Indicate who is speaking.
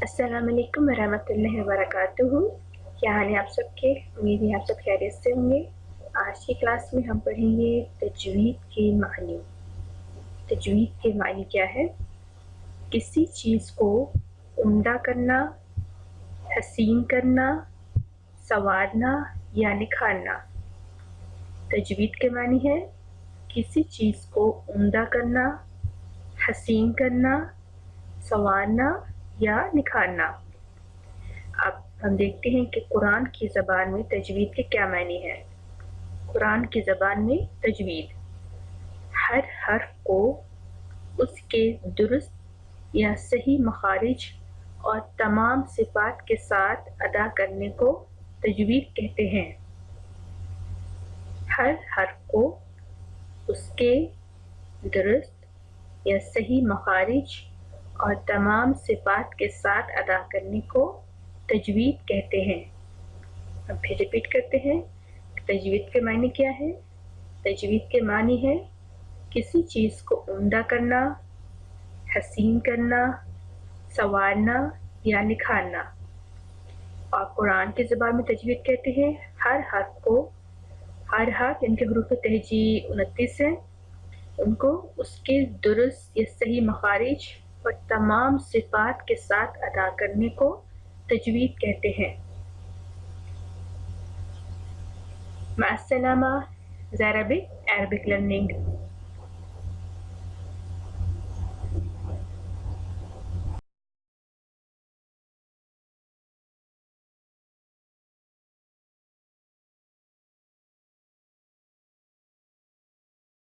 Speaker 1: अस्सलाम वालेकुम वरहमतुल्लाहि वबरकातुहू। क्या हाल है आप सबके? उम्मीद है आप सब खैरियत से होंगे। आज की क्लास में हम पढ़ेंगे तजवीद के मानी। तजवीद के मानी क्या है? किसी चीज़ को उम्दा करना, हसीन करना, संवारना या निखारना। तजवीद के मानी है किसी चीज़ को उम्दा करना, हसीन करना, संवारना या निखारना। अब हम देखते हैं कि कुरान की ज़बान में तजवीद के क्या मानी है। कुरान की ज़बान में तजवीद हर हर्फ को उसके दुरुस्त या सही मखारिज और तमाम सिफात के साथ अदा करने को तजवीद कहते हैं। हर हर्फ को उसके दुरुस्त या सही मखारिज और तमाम सिफात के साथ अदा करने को तजवीद कहते हैं। अब फिर रिपीट करते हैं, तजवीद के मानी क्या है? तजवीद के मानी है किसी चीज़ को उम्दा करना, हसीन करना, संवारना या निखारना। और कुरान की ज़बान में तजवीद कहते हैं हर हर्फ इनके हरूफ तहजी 29 हैं, उनको उसके दुरुस्त या सही मखारिज और तमाम सिफात के साथ अदा करने को तजवीद कहते हैं। माअस्सलामा, ज़ाराबिक अरबिक लर्निंग।